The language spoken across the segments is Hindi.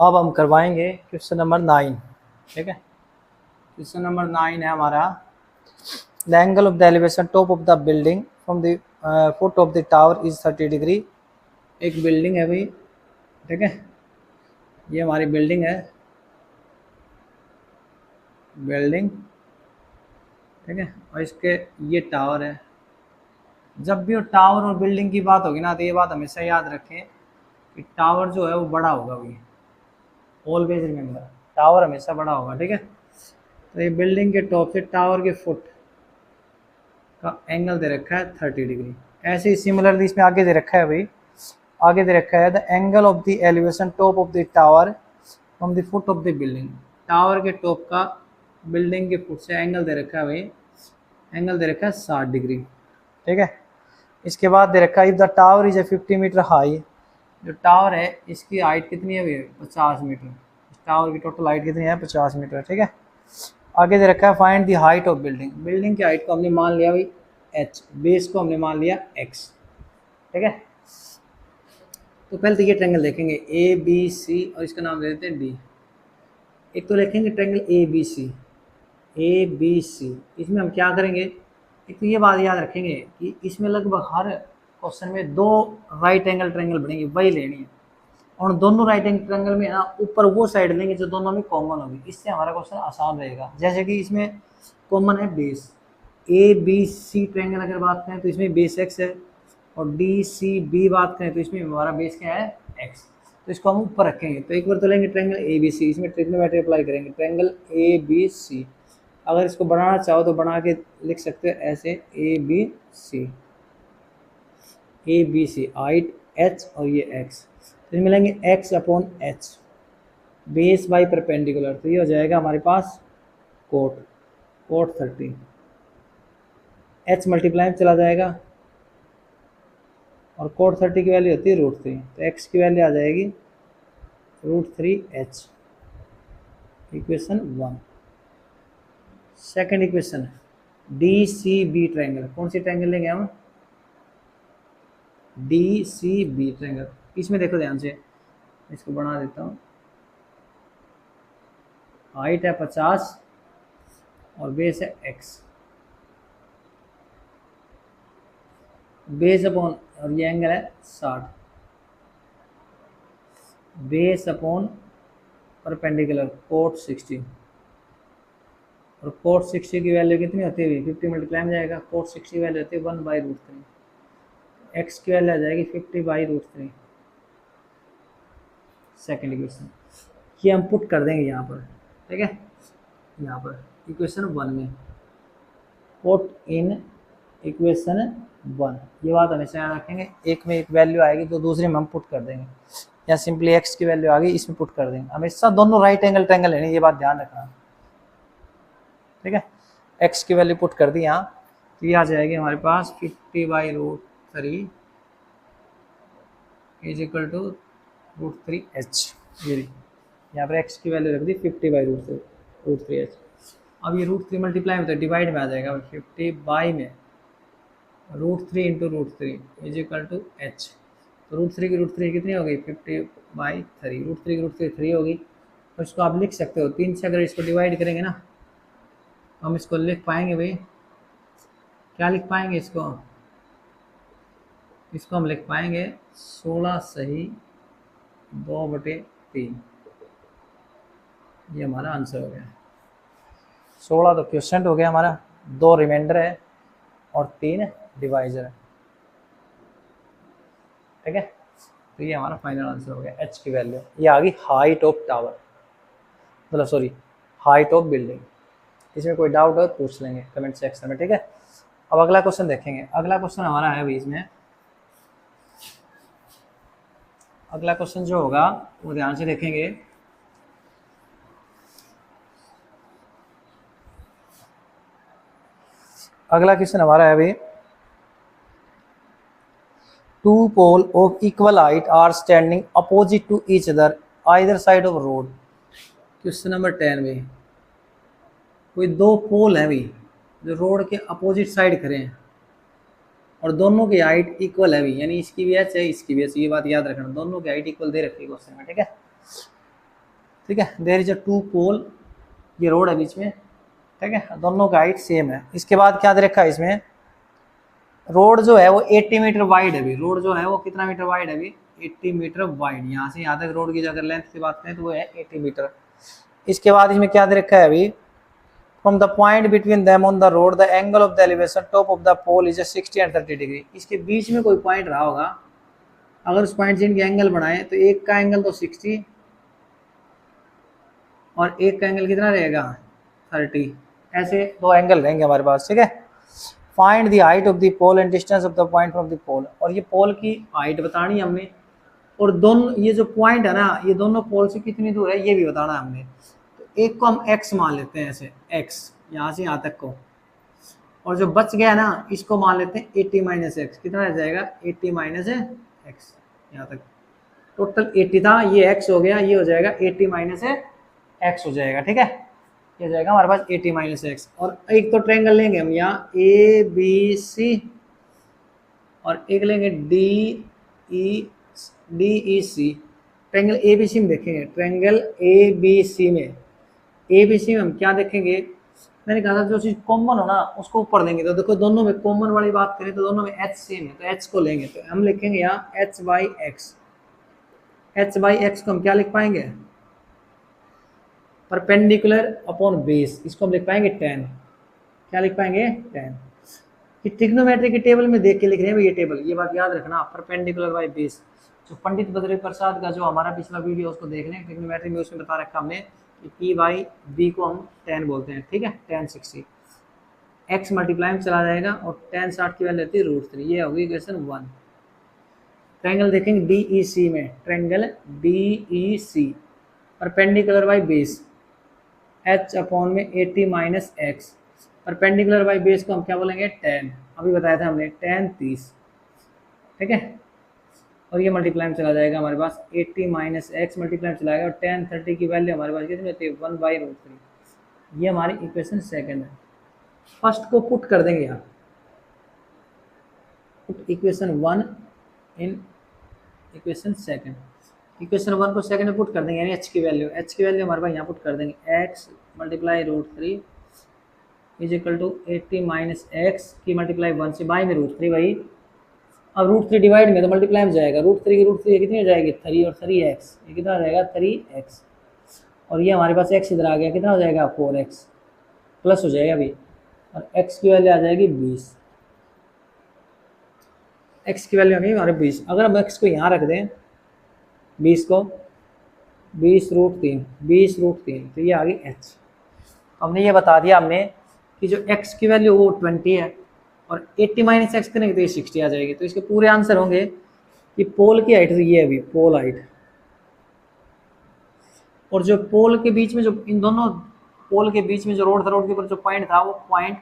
अब हम करवाएंगे क्वेश्चन नंबर 9। ठीक है, क्वेश्चन नंबर 9 है हमारा, the angle of the elevation top of the building from the foot of the tower is 30 degree. एक बिल्डिंग है भाई, ठीक है, ये हमारी बिल्डिंग है, बिल्डिंग, ठीक है, और इसके ये टावर है। जब भी वो टावर और बिल्डिंग की बात होगी ना, तो ये बात हमेशा याद रखें कि टावर जो है वो बड़ा होगा भाई, ऑलवेज रिमेंबर, टावर हमेशा बड़ा होगा। ठीक है, तो ये बिल्डिंग के टॉप से टावर के फुट का एंगल दे रखा है 30 डिग्री। ऐसे ही सिमिलरली इसमें आगे दे रखा है भाई, आगे दे रखा है the angle of the elevation top of the tower from the foot of the building. Tower के टॉप का बिल्डिंग के फुट से एंगल दे रखा है भाई, एंगल दे रखा है 60 डिग्री। ठीक है, इसके बाद दे रखा है if the tower is a 50 metre high. जो टावर है इसकी हाइट कितनी है भैया, 50 मीटर। टावर की टोटल हाइट कितनी है, 50 मीटर। ठीक है, आगे दे रखा है find the height of building. Building की हाइट को हमने मान लिया भाई h, बेस को हमने मान लिया x। ठीक है, तो पहले तो ये ट्रायंगल देखेंगे ए बी सी और इसका नाम दे देते हैं डी। एक तो लिखेंगे triangle A B C, A B C. इसमें हम क्या करेंगे, एक तो ये बात याद रखेंगे कि इसमें लगभग हर क्वेश्चन में दो राइट एंगल ट्रायंगल बनेंगे, वही लेनी है। और दोनों राइट एंगल ट्रायंगल में ना ऊपर वो साइड लेंगे जो दोनों में कॉमन होगी, इससे हमारा क्वेश्चन आसान रहेगा। जैसे कि इसमें कॉमन है base, A B C triangle अगर बात करें तो इसमें बेस एक्स है, और डी सी बी बात करें तो इसमें हमारा बेस क्या है, एक्स। तो इसको हम ऊपर रखेंगे। तो एक बार तो लेंगे ट्रायंगल ए बी सी, इसमें ट्रिग्नोमेट्री अप्लाई करेंगे, ट्रायंगल ए बी सी। अगर इसको बनाना चाहो तो बना के लिख सकते हो ऐसे, A B C, A B C, height H और ये एक्स। तो मिलेंगे X upon H, base by perpendicular, तो ये हो जाएगा हमारे पास कोट, कोट 30। एच मल्टीप्लाई में चला जाएगा और कोट 30 की वैल्यू होती है √3, तो एक्स की वैल्यू आ जाएगी √3h। Equation 1। Second equation D C B triangle. कौन सी ट्रायंगल लेंगे हम, डी सी बी ट्रायंगल। इसमें देखो ध्यान से, इसको बना देता हूँ। हाइट है 50 और बेस है x, बेस अपॉन, और ये एंगल है 60, बेस अपॉन परपेंडिकुलर कोट 60। और कोट 60 की वैल्यू कितनी होती है, 50 मल्टीप्लाई में जाएगा, कोट 60 की वैल्यू होती है 1/√3, एक्स की वैल्यू आ जाएगी 50/√3। सेकेंड इक्वेशन ये हम पुट कर देंगे यहाँ पर। ठीक है, यहाँ पर इक्वेशन 1 में पुट इन इक्वेशन 1, ये बात हमेशा याद रखेंगे। एक में एक वैल्यू आएगी तो दूसरे में हम पुट कर देंगे, या सिंपली एक्स की वैल्यू आ गई इसमें पुट कर देंगे। हमेशा दोनों राइट एंगल ट्रायंगल लेने, ये बात ध्यान रखना। ठीक है, एक्स की वैल्यू पुट कर दी यहाँ, तो ये आ जाएगी हमारे पास 50/√3 इज इक्वल टू √3h। ये यहाँ पर एक्स की वैल्यू रख दी 50/√3h। अब ये √3 मल्टीप्लाई में तो डिवाइड में आ जाएगा, 50 बाई में √3 into √3 is equal to h। तो √3 की √3 कितनी हो गई, 50/3, √3 की √3 3 होगी। तो इसको आप लिख सकते हो 3 से, अगर इसको डिवाइड करेंगे ना हम इसको लिख पाएंगे भाई, क्या लिख पाएंगे इसको, इसको हम लिख पाएंगे 16 सही 2/3। ये हमारा आंसर हो गया। 16 तो क्वेश्चन हो गया हमारा, 2 रिमाइंडर है और 3 डिवाइजर है। ठीक है, तो ये हमारा फाइनल आंसर हो गया, एच की वैल्यू। ये आ गई हाइट ऑफ टावर, मतलब सॉरी हाइट ऑफ बिल्डिंग। इसमें कोई डाउट हो तो पूछ लेंगे कमेंट सेक्शन में। ठीक है, अब अगला क्वेश्चन देखेंगे। अगला क्वेश्चन हमारा है भाई, इसमें अगला क्वेश्चन जो होगा वो ध्यान से देखेंगे। अगला क्वेश्चन हमारा है भाई, 2 pole of equal height are standing opposite to each other either side of road. Question number 10 भाई, कोई 2 पोल है भाई जो रोड के अपोजिट साइड खड़े हैं और दोनों की हाइट इक्वल है भाई, यानी इसकी भी एच है इसकी भी एच। ये बात याद रखना, दोनों की हाइट इक्वल दे रखी है क्वेश्चन में। ठीक है, ठीक है। देयर इज अ 2 पोल, ये रोड है बीच में, ठीक है, दोनों का हाइट सेम है। इसके बाद क्या दे रखा है इसमें, रोड जो है वो 80 मीटर वाइड है अभी, रोड जो है वो कितना मीटर वाइड है अभी, 80 मीटर वाइड, यहाँ से यहाँ तक रोड की अगर लेंथ की बात करें तो वो है 80 मीटर। इसके बाद इसमें क्या दे रखा है अभी, from the point between them on the road the angle of the elevation top of the pole is 60 and 30 degree. इसके बीच में कोई पॉइंट रहा होगा, अगर उस पॉइंट से इनके एंगल बनाए तो एक का एंगल तो 60 और एक का एंगल कितना रहेगा 30, ऐसे दो एंगल रहेंगे हमारे पास, ठीक है। Find the height of the pole and distance of the point from the pole, और ये पोल की हाइट बतानी है हमने, और दोनों ये जो पॉइंट है ना ये दोनों पोल से कितनी दूर है ये भी बताना है हमने। तो एक को हम x मान लेते हैं, ऐसे x यहाँ से यहाँ तक को, और जो बच गया ना इसको मान लेते हैं 80 माइनस एक्स, कितना रह जाएगा 80 माइनस एक्स, यहाँ तक टोटल 80 था, ये x हो गया, ये हो जाएगा 80 माइनस एक्स हो जाएगा, ठीक है। ये जाएगा हमारे पास 80 माइनस एक्स, और एक तो ट्रायंगल लेंगे हम यहाँ ABC और एक लेंगे DEC। ट्रायंगल ABC में देखेंगे, ट्रायंगल ABC में हम क्या देखेंगे, मैंने कहा था जो चीज़ कॉमन हो ना उसको ऊपर देंगे। तो देखो दोनों में कॉमन वाली बात करें तो दोनों में h सेम है, तो h को लेंगे तो हम लिखेंगे यहाँ h बाई एक्स को हम क्या लिख पाएंगे, परपेंडिकुलर अपॉन बेस, इसको हम लिख पाएंगे 10, क्या लिख पाएंगे 10। कि ट्रिग्नोमेट्री के टेबल में देख के लिख रहे हैं ये टेबल, ये बात याद रखना, परपेंडिकुलर बाई बेस। जो पंडित बद्री प्रसाद का जो हमारा पिछला वीडियो उसको देख लें, ट्रिग्नोमेट्री में उसमें बता रखा हमने कि P बाई बी को हम 10 बोलते हैं, ठीक है, 10 60 x मल्टीप्लाई में चला जाएगा और 10 60 की वैल्यू रहती है √3, ये होगी इक्वेशन 1। ट्रायंगल देखेंगे DEC में, triangle DEC perpendicular by base h upon में 80 minus x, perpendicular by base को हम क्या बोलेंगे 10, अभी बताया था हमने 10 30, ठीक है। और ये मल्टीप्लाई में चला जाएगा हमारे पास 80 माइनस एक्स मल्टीप्लाई में चलाएगा, और 10 30 की वैल्यू हमारे पास कितनी होती है 1/√3। ये हमारी इक्वेशन सेकंड है। फर्स्ट को पुट कर देंगे यहाँ, put equation 1 in equation second, equation 1 को सेकंड में पुट कर देंगे, यानी h की वैल्यू हमारे पास यहाँ पुट कर देंगे, x multiply √3 is equal to 80 minus X की मल्टीप्लाई 1 से बाई में √3 भाई, अब √3 डिवाइड में तो मल्टीप्लाई में जाएगा, √3 की √3 कितनी हो जाएगी 3 और 3x, ये कितना हो जाएगा 3x, और ये हमारे पास x इधर आ गया, कितना हो जाएगा 4x प्लस हो जाएगा अभी, और x की वैल्यू आ जाएगी 20, x की वैल्यू आ गई हमारे 20। अगर हम x को यहाँ रख दें 20 को 20√3 तो ये आ गई h। हमने ये बता दिया हमने कि जो x की वैल्यू वो 20 है और 80 माइनस एक्स करेंगे तो ये 60 आ जाएगी। तो इसके पूरे आंसर होंगे कि पोल की हाइट ये है अभी पोल हाइट, और जो पोल के बीच में जो इन दोनों पोल के बीच में जो रोड था, रोड के ऊपर जो पॉइंट था वो पॉइंट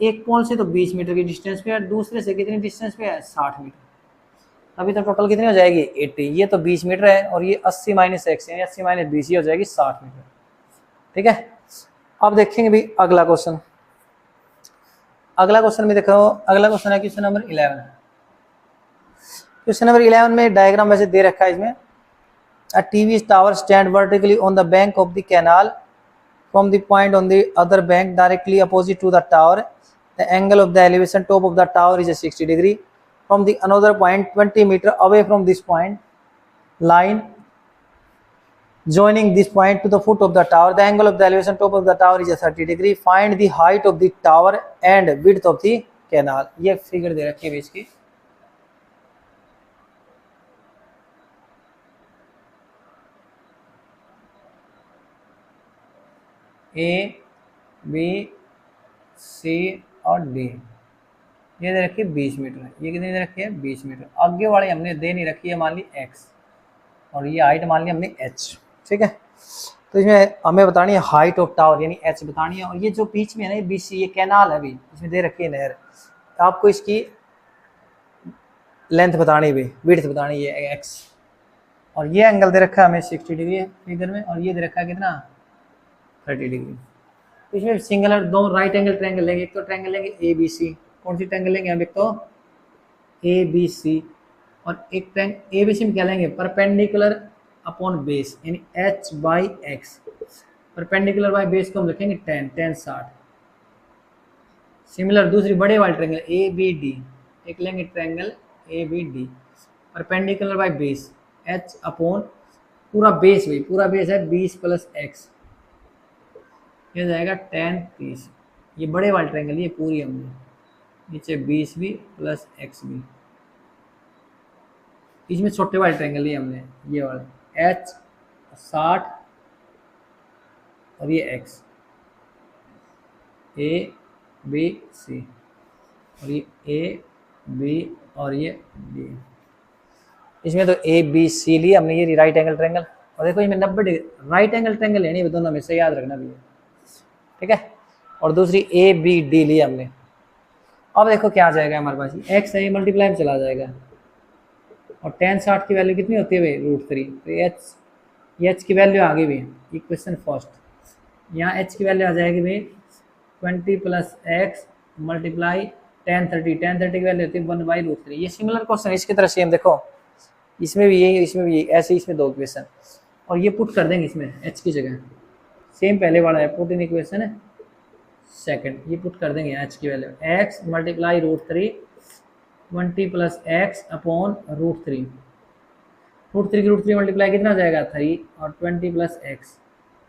एक पोल से तो 20 मीटर की डिस्टेंस पे है, दूसरे से कितनी डिस्टेंस पे है 60 मीटर, अभी तो टोटल कितनी हो जाएगी 80, ये तो 20 मीटर है और ये 80 माइनस एक्स है, 80 माइनस 20 हो जाएगी 60 मीटर, ठीक है। अब देखेंगे भाई अगला क्वेश्चन, अगला क्वेश्चन में देखो, अगला क्वेश्चन है क्वेश्चन नंबर 11। क्वेश्चन नंबर 11 में डायग्राम वैसे दे रखा है इसमें, a TV tower stand vertically on the bank of the canal from the point on the other bank directly opposite to the tower, the angle of the elevation top of the tower is a 60 degree, from the another point 20 meter away from this point line joining this point to the foot of the tower, the angle of the elevation top of the tower is a 30 degree, find the height of the tower and width of the canal। ये फिगर दे रखी है इसकी, A B C और D, ये दे रखी है 20 मीटर, ये कितनी दे रखी है 20 मीटर, आगे वाली हमने दे नहीं रखी है मान ली x और ये हाइट मान ली हमने h, ठीक है। तो इसमें हमें बतानी है हाइट ऑफ टावर यानी h बतानी है, और ये जो बीच में है ना BC ये कैनाल है अभी इसमें दे रखी है नहर, तो आपको इसकी लेंथ बतानी है, विड्थ बतानी है x, और ये एंगल दे रखा है हमें 60 डिग्री है फिगर में, और ये दे रखा है कितना 30 डिग्री। तो इसमें सिंगुलर दो राइट एंगल ट्रायंगल लेंगे, एक तो ट्रायंगल लेंगे ABC, कौन सी ट्रायंगल लेंगे हम, एक तो ABC और एक ट्रायंगल ABC में क्या लेंगे परपेंडिकुलर अपॉन बेस यानी h by x, perpendicular by base को हम लिखेंगे 10 सिमिलर दूसरी बड़े वाले ट्रायंगल ए बी डी, एक लेंगे triangle A B D, perpendicular by base h upon पूरा बेस, भाई पूरा बेस है 20 प्लस एक्स, ये जाएगा 10 30। ये बड़े वाले ट्रायंगल ये पूरी हमने नीचे 20 भी प्लस एक्स भी, इसमें छोटे वाले ट्रायंगल लिए हमने ये वाला h 60 और ये x a b c और ये a b और ये d, इसमें तो a b c लिए हमने, ये राइट एंगल ट्रायंगल। और देखो इसमें 90 डिग्री राइट एंगल ट्रायंगल लेनी है दोनों में से, याद रखना भी है, ठीक है। और दूसरी a b d लिए हमने। अब देखो क्या आ जाएगा हमारे पास, x है मल्टीप्लाई में चला जाएगा और tan 60 की वैल्यू कितनी होती है भाई √3, तो h की वैल्यू आ गई भाई इक्वेशन फर्स्ट, यहाँ h की वैल्यू आ जाएगी भाई 20 प्लस एक्स मल्टीप्लाई tan 30 की वैल्यू होती है 1/√3। ये सिमिलर क्वेश्चन इसकी तरह सेम देखो, इसमें भी यही इसमें भी यही, ऐसे इसमें दो इक्वेशन और ये पुट कर देंगे इसमें h की जगह, सेम पहले वाला है पुट इन इक्वेशन है सेकंड, ये पुट कर देंगे h की value x multiply √3 20 plus x upon √3, √3 की √3 मल्टीप्लाई कितना जाएगा 3 और 20 प्लस एक्स,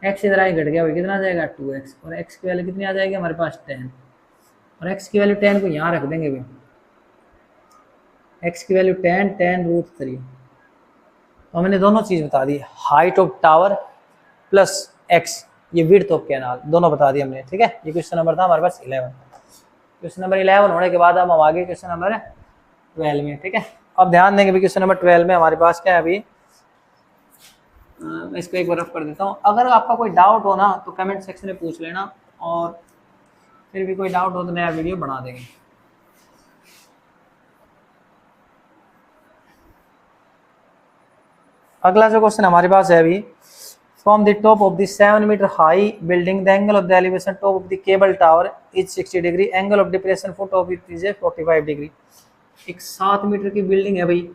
एक्स इधर आगे घट गया भाई कितना आ जाएगा 2x और x की वैल्यू कितनी आ जाएगी हमारे पास 10 और x की वैल्यू 10 को यहाँ रख देंगे भाई, x की वैल्यू 10 √3। तो हमने दोनों चीज़ बता दी, height of tower plus x, ये विड्थ ऑफ कैनाल, दोनों बता दिए हमने, ठीक है। ये क्वेश्चन नंबर था हमारे पास 11। क्वेश्चन नंबर 11 होने के बाद हम आगे क्वेश्चन नंबर 12 में, ठीक है। अब ध्यान देंगे भी क्वेश्चन नंबर 12 में हमारे पास क्या है अभी, मैं इसको एक बार रफ कर देता हूँ। अगर आपका कोई डाउट हो ना तो कमेंट सेक्शन में पूछ लेना, और फिर भी कोई डाउट हो तो नया वीडियो बना देंगे। अगला जो क्वेश्चन हमारे पास है अभी, from the top of the 7 metre high building the angle of the elevation top of the cable tower is 60 degree, angle of depression for top is 45 degree. एक 7 मीटर की बिल्डिंग है भाई,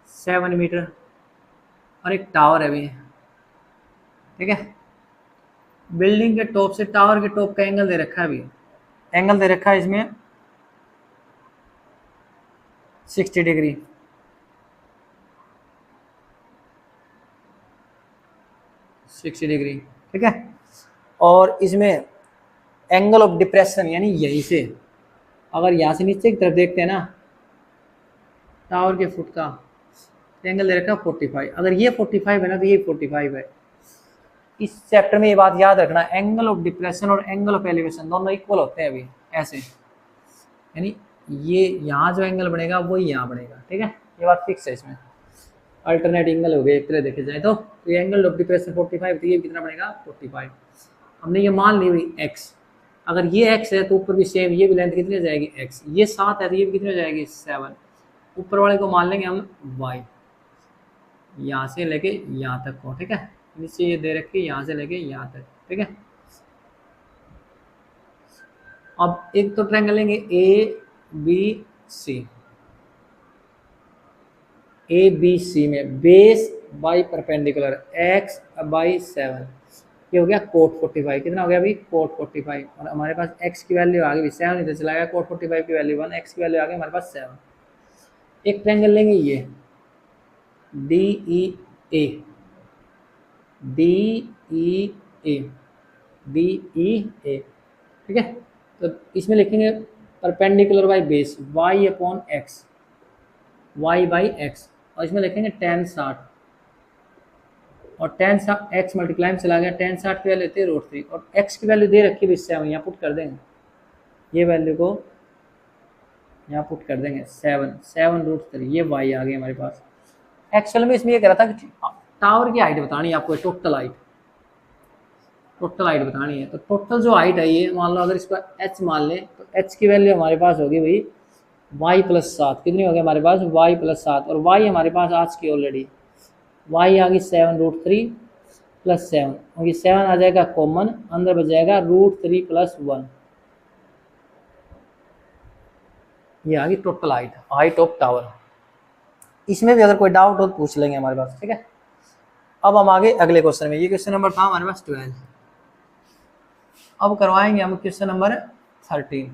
7 मीटर, और एक टावर है भाई, ठीक है। बिल्डिंग के टॉप से टावर के टॉप का एंगल दे रखा है भाई, एंगल दे रखा है इसमें 60 डिग्री, ठीक है। और इसमें एंगल ऑफ डिप्रेशन यानी यहीं से, अगर यहाँ से नीचे की तरफ देखते हैं ना टावर के फुट का एंगल दे रखा है 45, अगर ये 45 है ना तो ये 45 है। इस चैप्टर में ये बात याद रखना, एंगल ऑफ डिप्रेशन और एंगल ऑफ एलिवेशन दोनों इक्वल होते हैं अभी ऐसे, यानी ये यहाँ जो एंगल बनेगा वही यहाँ बनेगा, ठीक है। ये बात फिक्स है, इसमें अल्टरनेट एंगल हो गए एक तरह देखे जाए तो ये एंगल ऑफ डिप्रेशन 45, तो ये कितना बनेगा 45। हमने ये मान ली हुई x, अगर ये x है तो ऊपर भी सेम, ये भी लेंथ कितनी हो जाएगी x, ये 7 है तो ये भी कितनी हो जाएगी 7, ऊपर वाले को मान लेंगे हम y, यहाँ से लेके यहाँ तक को, ठीक है। नीचे ये दे रखी यहाँ से लेके यहाँ तक, ठीक है। अब एक तो ट्रायंगल लेंगे ए बी सी में base by perpendicular x by 7, ये हो गया कोट 45, कितना हो गया अभी कोट 45, और हमारे पास x की वैल्यू आ गई 7, इधर चला गया कोट 45 की वैल्यू 1, x की वैल्यू आ गई हमारे पास 7। एक ट्रायंगल लेंगे ये डी ई ए, ठीक है। तो इसमें लिखेंगे perpendicular by base y upon x, y by x, और इसमें लिखेंगे tan 60, और tan 60 x मल्टीप्लाई में चला गया, tan 60 की वैल्यू होती है √3 और x की वैल्यू दे रखी है 7, यहाँ पुट कर देंगे, ये वैल्यू को यहाँ पुट कर देंगे 7 √3, ये y आ गई हमारे पास। एक्चुअल में इसमें ये कह रहा था कि टावर की हाइट बतानी है आपको, टोटल हाइट बतानी है, तो टोटल जो हाइट है ये मान लो अगर इसका h मान लें तो h की वैल्यू हमारे पास होगी भाई y प्लस 7, कितनी हो गई हमारे पास y प्लस 7, और y हमारे पास आज की ऑलरेडी y आ गई 7 √3 प्लस 7, और ये 7 आ जाएगा कॉमन, अंदर बच जाएगा √3 प्लस 1, ये आ गई टोटल हाइट ऑफ टावर। इसमें भी अगर कोई डाउट हो तो पूछ लेंगे हमारे पास, ठीक है। अब हम आगे अगले क्वेश्चन में, ये क्वेश्चन नंबर था हमारे पास 12। अब करवाएंगे हम क्वेश्चन नंबर 13।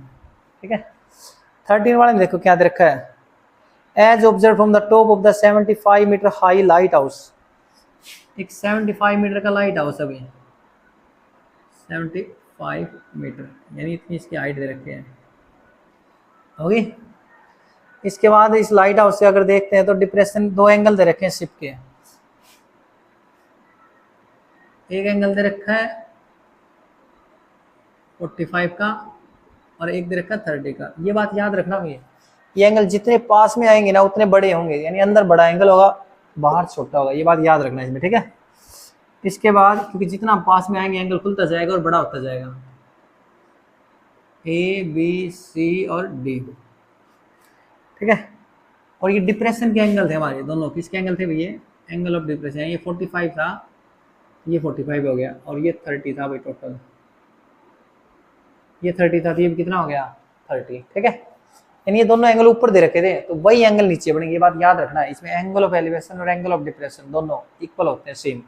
ठीक है, 13 वाले में देखो क्या दे रखा है, as observe from the top of the 75 metre high lighthouse. एक 75 मीटर का लाइट हाउस अभी 75 मीटर, यानी इतनी इसकी हाइट दे रखी है, होगी। इसके बाद इस लाइट हाउस से अगर देखते हैं तो डिप्रेशन, दो एंगल दे रखे हैं शिप के, एक एंगल दे रखा है 45 का और एक दे रखा है 30 का। ये बात याद रखना भैया, ये एंगल जितने पास में आएंगे ना उतने बड़े होंगे, यानी अंदर बड़ा एंगल होगा बाहर छोटा होगा, ये बात याद रखना इसमें। ठीक है, इसके बाद क्योंकि जितना पास में आएंगे एंगल खुलता जाएगा और बड़ा होता जाएगा, ए बी सी और डी। ठीक है, और ये डिप्रेशन के एंगल थे हमारे दोनों, किसके एंगल थे भैया, एंगल ऑफ डिप्रेशन। ये 45 था, ये 45 हो गया, और ये 30 था भाई टोटल, ये 30 था, तो ये कितना हो गया 30। ठीक है, यानी ये दोनों एंगल ऊपर दे रखे थे तो वही एंगल नीचे बनेंगे, ये बात याद रखना है। इसमें एंगल ऑफ एलिवेशन और एंगल ऑफ डिप्रेशन दोनों इक्वल होते हैं, सेम।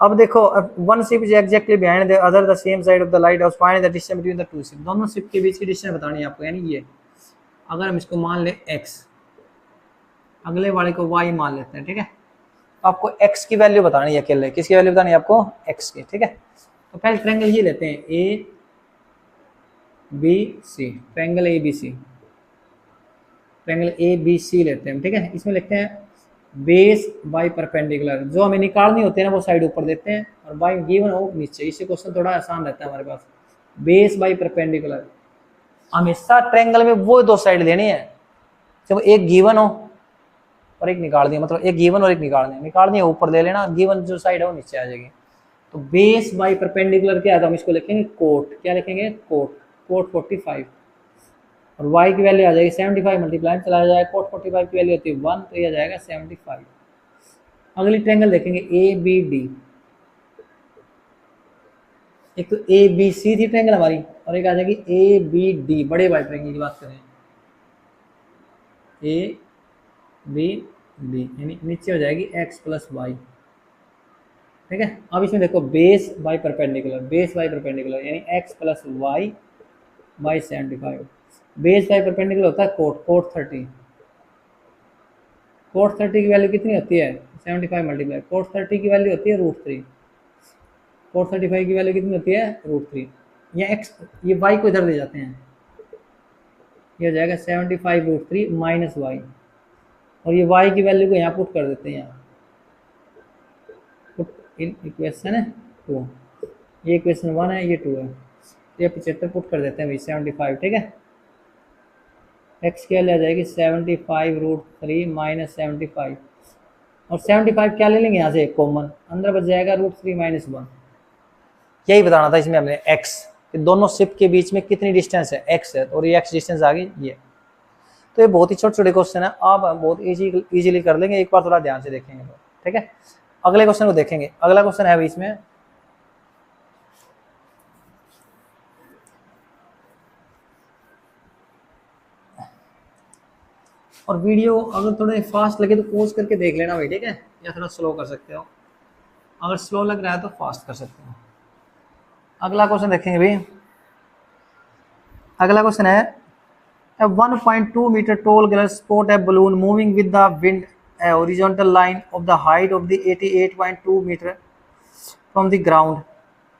अब देखो, one ship is exactly behind the other the same side of the light house, find the distance between the two ship. दोनों शिप के बीच की डिस्टेंस बतानी है आपको, यानी ये अगर हम इसको मान ले x, अगले वाले को y मान लेते हैं। ठीक है, तो आपको x की वैल्यू बतानी है अकेले, किसकी वैल्यू बतानी है आपको, x की। ठीक है, तो पहले ट्रायंगल ये लेते हैं A B C, triangle A B C, triangle A B C लेते हैं। ठीक है, इसमें लिखते हैं बेस बाई परपेंडिकुलर, जो हमें निकालनी होती है ना वो साइड ऊपर देते हैं और बाई गिवन हो नीचे, इससे क्वेश्चन थोड़ा आसान रहता है हमारे पास। बेस बाई परपेंडिकुलर, हमेशा ट्रायंगल में वो दो साइड लेनी है जब एक गिवन हो और एक निकाल दिया, मतलब एक गिवन और एक निकालनी है ऊपर ले लेना, गिवन जो साइड है वो नीचे आ जाएगी। तो बेस बाई परपेंडिकुलर क्या है, तो हम इसको लिखेंगे कोट, क्या लिखेंगे कोट, कोट 45, और y की वैल्यू आ जाएगी 75, मल्टीप्लाई चला जाएगा, कोट 45 की वैल्यू होती है 1, तो ये आ जाएगा 75। अगली ट्रायंगल देखेंगे ए बी डी, एक तो ए बी सी थी ट्रायंगल हमारी, और एक आ जाएगी ए बी डी, बड़े वाले ट्रायंगल की बात करें, ए बी डी, यानी नीचे हो जाएगी x प्लस वाई। ठीक है, अब इसमें देखो base by perpendicular, base by perpendicular यानी x plus Y by 75, base by perpendicular होता है कोट, कोट 30, कोट 30 की वैल्यू कितनी होती है 75 मल्टीप्लाई, कोट 30 की वैल्यू होती है √3, कोट 35 की वैल्यू कितनी होती है √3, ये x, ये y को इधर ले जाते हैं, ये हो जाएगा 75 √3 माइनस वाई, और ये y की वैल्यू को यहाँ पुट कर देते हैं, यहाँ पुट इन इक्वेशन 2, ये इक्वेशन 1 है, ये 2 है, ये 75 पुट कर देते हैं भाई 75। ठीक है, x की वैल्यू आ जाएगी 75 √3 माइनस 75, और 75 क्या ले लेंगे यहाँ से कॉमन, अंदर बच जाएगा √3 माइनस 1। यही बताना था इसमें हमने x, कि दोनों शिप के बीच में कितनी डिस्टेंस है, x है, और ये x डिस्टेंस आ गई ये। तो ये बहुत ही छोटे छोटे क्वेश्चन है, आप बहुत इजीली कर लेंगे, एक बार थोड़ा ध्यान से देखेंगे। ठीक है, अगले क्वेश्चन को देखेंगे। अगला क्वेश्चन है इसमें, और वीडियो अगर थोड़े फास्ट लगे तो पॉज करके देख लेना भाई। ठीक है, या थोड़ा स्लो कर सकते हो, अगर स्लो लग रहा है तो फास्ट कर सकते हो। अगला क्वेश्चन देखेंगे भाई, अगला क्वेश्चन है, a 1.2 meter tall girl spot a balloon moving with the wind a horizontal line of the height of the 88.2 meter from the ground।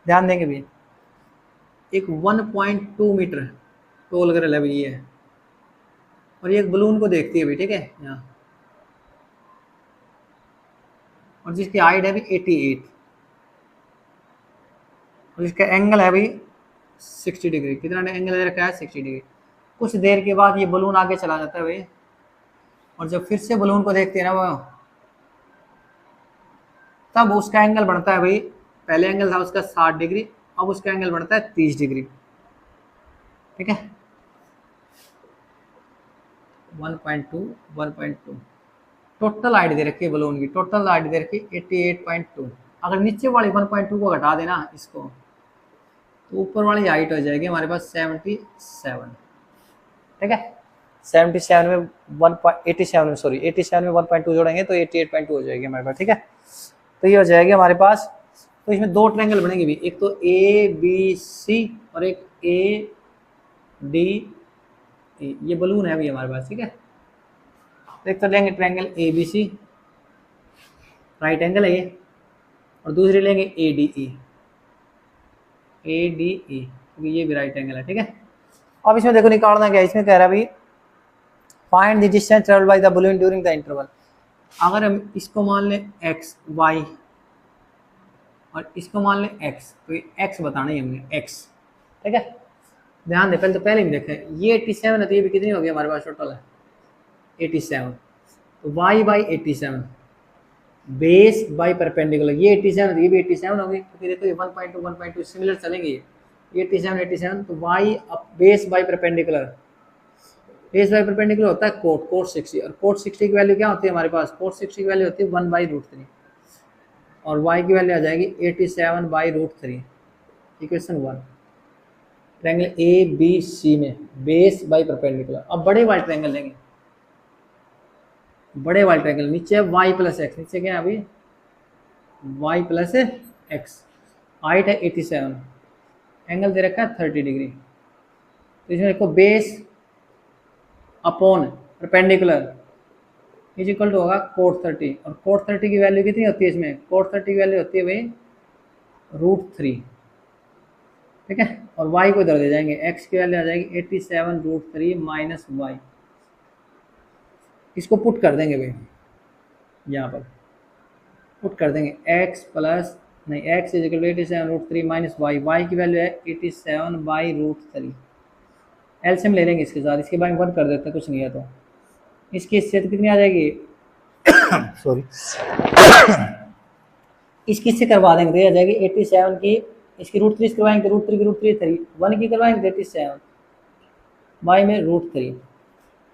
ध्यान देंगे भी, एक 1.2 मीटर टोल गर्ल है भाई ये, और ये एक बलून को देखती है भाई। ठीक है, यहाँ, और जिसकी हाइट है भी 88, और इसका एंगल है भाई 60 डिग्री, कितना एंगल दे रखा है 60 डिग्री। कुछ देर के बाद ये बलून आगे चला जाता है भाई, और जब फिर से बलून को देखते हैं ना वो, तब उसका एंगल बढ़ता है भाई, पहले एंगल था उसका 60 डिग्री, अब उसका एंगल बढ़ता है 30 डिग्री। ठीक है, 1.2 टोटल हाइट दे रखी है बलून की, टोटल हाइट दे रखी 88.2। अगर नीचे वाली 1.2 को घटा देना इसको, तो ऊपर वाली हाइट हो जाएगी हमारे पास 77। ठीक है, 77 में 87 में 1.2 जोड़ेंगे तो 88.2 हो जाएगी हमारे पास। ठीक है, तो ये हो जाएगी हमारे पास। तो इसमें दो ट्रायंगल बनेंगे भी, एक तो ए बी सी और एक ए डी ए। ये बलून है अभी हमारे पास, ठीक है। तो एक तो लेंगे triangle A B C, right angle है ये, और दूसरी लेंगे A D E, A D E, क्योंकि ये भी राइट एंगल है, ठीक है। अब इसमें देखो निकालना क्या है, इसमें कह रहा है भाई find the distance travelled by the balloon during the interval. अगर हम इसको मान लें एक्स वाई और इसको मान लें एक्स, तो ये एक्स बताना है हमने, एक्स, ठीक है। ध्यान दे, पहले तो पहले ही देखें, ये 87 है तो ये भी कितनी होगी हमारे पास टोटल है 87। तो y by 87 base by perpendicular, ये 87 तो ये भी 87 होगी, क्योंकि देखो ये 1.2 1.2 सिमिलर चलेंगे, ये 87 87। तो y अब base by perpendicular, base by perpendicular होता है कोट, कोट 60, और कोट 60 की वैल्यू क्या होती है हमारे पास, कोट 60 की वैल्यू होती है 1/√3, और y की वैल्यू आ जाएगी 87/√3, equation 1। Triangle A B C में बेस बाई परपेंडिकुलर। अब बड़े वाले ट्रायंगल लेंगे, बड़े वाले ट्रायंगल नीचे है y प्लस एक्स, नीचे क्या है अभी y प्लस एक्स, हाइट है 87, एंगल दे रखा है 30 डिग्री। तो इसमें देखो base upon perpendicular is equal to होगा कोट 30, और कोट 30 की वैल्यू कितनी होती है इसमें, कोट 30 की वैल्यू होती है भाई √3, ठीक है। और y को इधर दे जाएंगे, x की वैल्यू आ जाएगी 87√3 माइनस y, इसको पुट कर देंगे भाई, यहाँ पर पुट कर देंगे x प्लस नहीं x is equal to 87√3 minus y की वैल्यू है 87/√3। एलसीएम ले लेंगे इसके साथ, इसके बाद में 1 कर देते हैं, कुछ नहीं है तो इसकी हिस्से तो कितनी आ जाएगी सॉरी इसकी हिस्से करवा देंगे तो ये आ जाएगी 87 की, इसकी √3 करवाएंगे, √3 की √3 3, 1 की करवाएंगे 87 बाई में √3,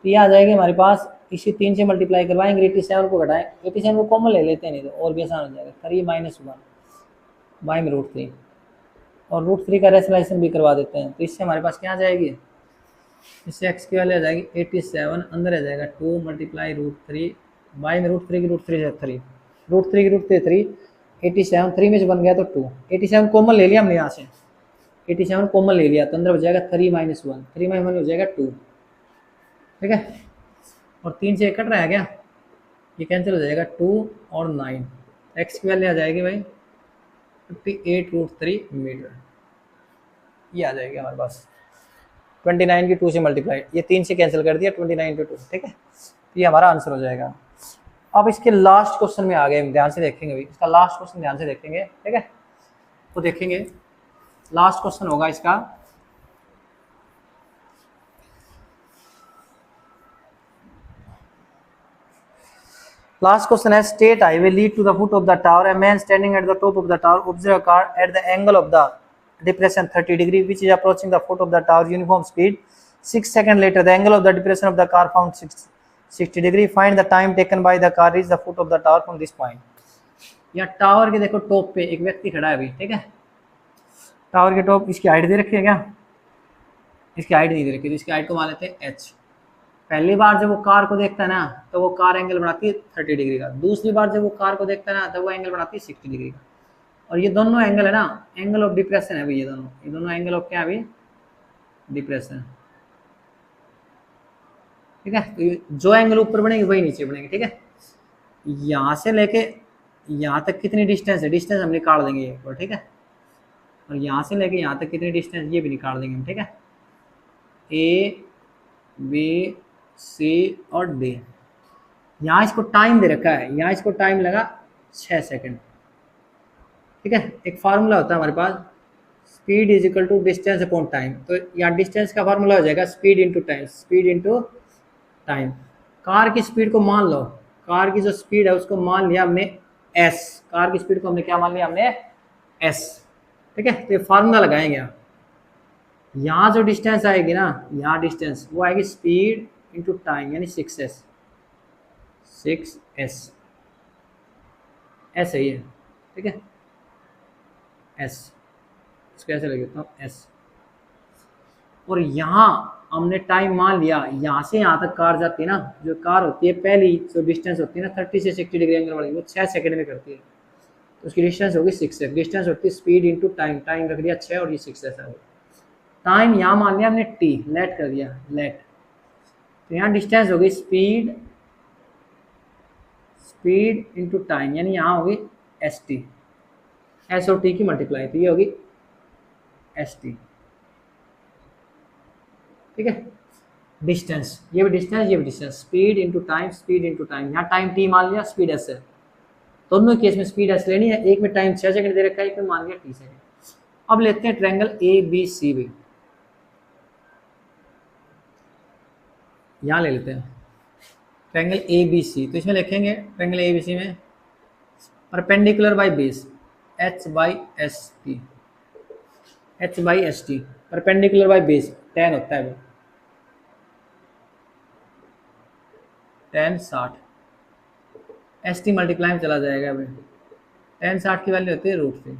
तो ये आ जाएगी हमारे पास। इसी 3 से मल्टीप्लाई करवाएंगे, 87 को घटाएं, 87 को कॉमन ले लेते हैं, नहीं तो और भी आसान हो जाएगा, 3 माइनस 1 बाई में √3, और √3 का रेशनलाइजेशन भी करवा देते हैं। तो इससे हमारे पास क्या आ जाएगी, इससे x की वैल्यू आ जाएगी 87, अंदर आ जाएगा 2 मल्टीप्लाई √3 बाई में √3 की √3 से 3, √3 की √3 3, 87 3 में से बन गया तो 2, 87 कॉमन ले लिया हमने यहाँ से, 87 कॉमन ले लिया तो अंदर हो जाएगा 3 माइनस 1, 3 माइनस 1 हो जाएगा 2, ठीक है। और 3 से 1 कट रहा है क्या, ये कैंसिल हो जाएगा, 2 और 9, x की वैल्यू आ जाएगी भाई 58√3 मीटर, ये आ जाएगी हमारे पास। 29 की 2 से मल्टीप्लाई, ये 3 से कैंसिल कर दिया, 29 × 2, ठीक है। ये हमारा आंसर हो जाएगा। अब इसके लास्ट क्वेश्चन में आ गए, ध्यान से देखेंगे भाई, इसका लास्ट क्वेश्चन ध्यान से देखेंगे, ठीक है। तो देखेंगे लास्ट क्वेश्चन होगा इसका, लास्ट क्वेश्चन है state highway lead to the foot of the tower, a man standing at the top of the tower observe a car at the angle of the depression 30 degree which is approaching the foot of the tower uniform speed. 6 seconds later the angle of the depression of the car found 60 degree. Find the time taken by the car reach the foot of the tower from this point. या टावर के देखो टॉप पे एक व्यक्ति खड़ा है अभी, ठीक है। टावर के टॉप, इसकी हाइट दे रखी है क्या, इसकी हाइट नहीं दे रखी, तो इसकी हाइट को मान लेते हैं h। पहली बार जब वो कार को देखता है ना तो वो कार एंगल बनाती है 30 डिग्री का, दूसरी बार जब वो कार को देखता है ना तो वो एंगल बनाती है 60 डिग्री का, और ये दोनों एंगल है ना एंगल ऑफ डिप्रेशन है भाई, ये दोनों एंगल ऑफ क्या है भाई, डिप्रेशन, ठीक है। तो जो एंगल ऊपर बनेंगे वही नीचे बनेंगे, ठीक है। यहाँ से लेके यहाँ तक कितनी डिस्टेंस है, डिस्टेंस हम निकाल देंगे एक बार, ठीक है। और यहाँ से लेके यहाँ तक कितनी डिस्टेंस, ये भी निकाल देंगे हम, ठीक है। ए बी सी और डी, यहाँ इसको टाइम दे रखा है, यहाँ इसको टाइम लगा 6 सेकंड, ठीक है। एक फार्मूला होता है हमारे पास, speed is equal to distance upon time, तो यहाँ डिस्टेंस का फार्मूला हो जाएगा speed into time, speed into time. Car की स्पीड को मान लो, कार की जो स्पीड है उसको मान लिया हमने s, कार की स्पीड को हमने क्या मान लिया, हमने s, ठीक है। तो ये फार्मूला लगाएंगे आप, यहाँ जो डिस्टेंस आएगी ना, यहाँ डिस्टेंस वो आएगी स्पीड इंटू टाइम, यानी 6s, 6s ऐसे ही है, ठीक है। s इसको ऐसे लग देता हूँ s, और यहाँ हमने टाइम मान लिया, यहाँ से यहाँ तक कार जाती है ना, जो कार होती है पहली जो डिस्टेंस होती है ना 30 से 60 डिग्री एंगल वाली, वो 6 सेकंड में करती है, तो उसकी डिस्टेंस होगी 6x। डिस्टेंस होती है स्पीड इंटू टाइम, टाइम रख दिया 6 और ये 6s है। टाइम यहाँ मान लिया हमने t, लेट कर दिया लेट, तो यहाँ डिस्टेंस होगी स्पीड इंटू टाइम, यानी यहाँ होगी st, s और t की मल्टीप्लाई, तो ये होगी st। ठीक है, डिस्टेंस, ये भी डिस्टेंस ये भी distance, speed into time, speed into time, यहाँ टाइम t मान लिया, स्पीड s है, दोनों केस में स्पीड s लेनी है, एक में टाइम 6 सेकंड दे रखा है, एक में मान लिया t सेकंड। अब लेते हैं ट्रायंगल ABC भी, यहाँ ले लेते हैं ट्रायंगल ABC, तो इसमें लिखेंगे ट्रायंगल ABC में perpendicular by base h by S T, perpendicular by base tan होता है वो, tan 60, एस टी मल्टीप्लाई में चला जाएगा अभी, tan 60 की वैल्यू होती है √3।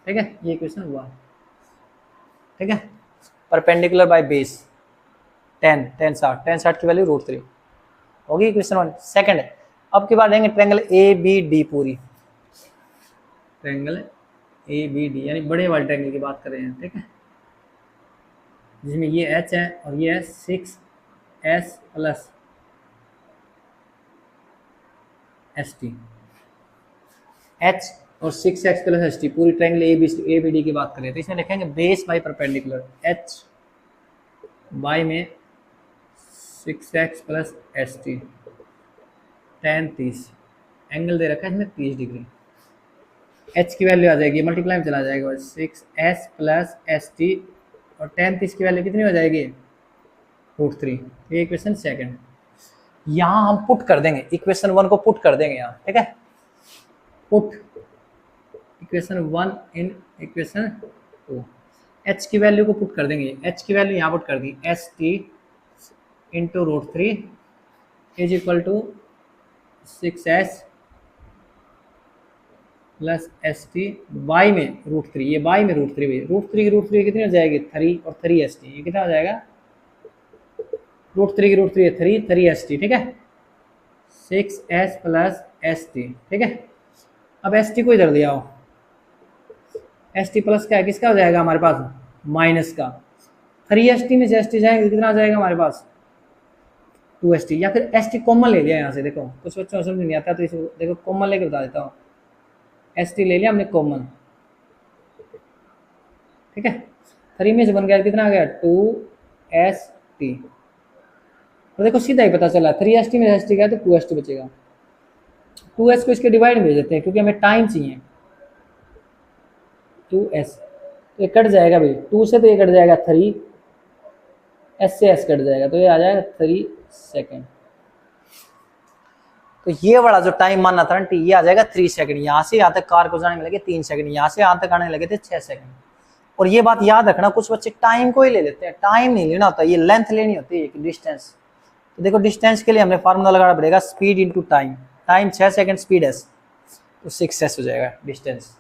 ठीक है, ये क्वेश्चन हुआ। ठीक है, परपेंडिकुलर बाय बेस tan 60 की वैल्यू √3 होगी, क्वेश्चन 1। सेकंड, अब की बात लेंगे ट्रायंगल ABD पूरी, ट्रायंगल ABD यानी बड़े वाले ट्रायंगल की बात कर रहे हैं। ठीक है, जिसमें ये h है और ये है 6s प्लस st, h और 6x प्लस st, पूरी ट्रायंगल ABD की बात करें तो इसमें लिखेंगे base by perpendicular, h by में 6x plus st, tan 30, angle दे रखा है इसमें 30 डिग्री, h की वैल्यू आ जाएगी मल्टीप्लाई में चला जाएगा 6s प्लस st, और tan 30 की वैल्यू कितनी हो जाएगी √3। ये इक्वेशन सेकंड, यहाँ हम पुट कर देंगे इक्वेशन 1 को, पुट कर देंगे यहाँ। ठीक है, put equation 1 in equation 2, h की वैल्यू को पुट कर देंगे, h की वैल्यू यहाँ पुट कर दी, st into √3 is equal to 6s plus st by में √3, ये बाई में √3 भी, √3 कितनी हो जाएगी 3 और 3 st, ये कितना हो जाएगा √3 है 3 st। ठीक है, 6s प्लस st। ठीक है, अब st को इधर दिया हो, st प्लस क्या है, किसका हो जाएगा हमारे पास माइनस का, 3 st में से st जाएंगे कितना आ जाएगा हमारे पास 2 st, या फिर st कॉमन ले लिया यहाँ से, देखो कुछ बच्चों को समझ नहीं आता तो इसे देखो कॉमन लेकर बता देता हूँ, st ले लिया हमने कॉमन। ठीक है, 3 में से बन गया कितना आ गया 2st, और देखो सीधा ही पता चला 3st में st गया तो 2st बचेगा, 2s को इसके डिवाइड में भेज देते हैं क्योंकि हमें टाइम चाहिए, 2s तो ये कट जाएगा भाई, 2 से तो ये कट जाएगा 3, s से s कट जाएगा तो ये आ जाएगा 3 सेकेंड। तो ये वाला जो टाइम मानना था ना ये आ जाएगा 3 सेकंड, यहाँ से यहाँ तक कार को जाने में लगे 3 सेकंड, यहाँ से यहाँ तक आने लगे थे 6 सेकंड। और ये बात याद रखना, कुछ बच्चे टाइम को ही ले लेते हैं, टाइम नहीं लेना होता, ये लेंथ लेनी होती है, डिस्टेंस। तो देखो डिस्टेंस के लिए हमें फार्मूला लगाना पड़ेगा speed into time, time 6 second speed s तो 6s हो जाएगा डिस्टेंस,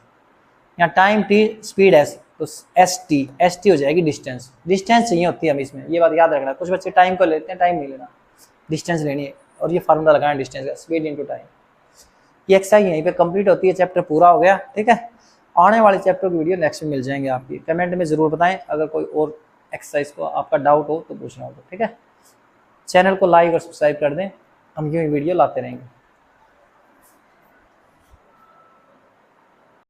यहाँ टाइम t स्पीड s तो st हो जाएगी डिस्टेंस। डिस्टेंस चाहिए होती है हमें इसमें, ये बात याद रखना। कुछ बच्चे टाइम को लेते हैं, टाइम नहीं लेना, डिस्टेंस लेनी है, और ये फार्मूला लगाना है डिस्टेंस का, स्पीड इंटू टाइम। ये एक्सरसाइज यहीं पे कंप्लीट होती है, चैप्टर पूरा हो गया। ठीक है, आने वाले चैप्टर की वीडियो नेक्स्ट में मिल जाएंगे आपकी, कमेंट में ज़रूर बताएं, अगर कोई और एक्सरसाइज को आपका डाउट हो तो पूछना होगा। ठीक है, चैनल को लाइक और सब्सक्राइब कर दें, हम यूँ वीडियो लाते रहेंगे।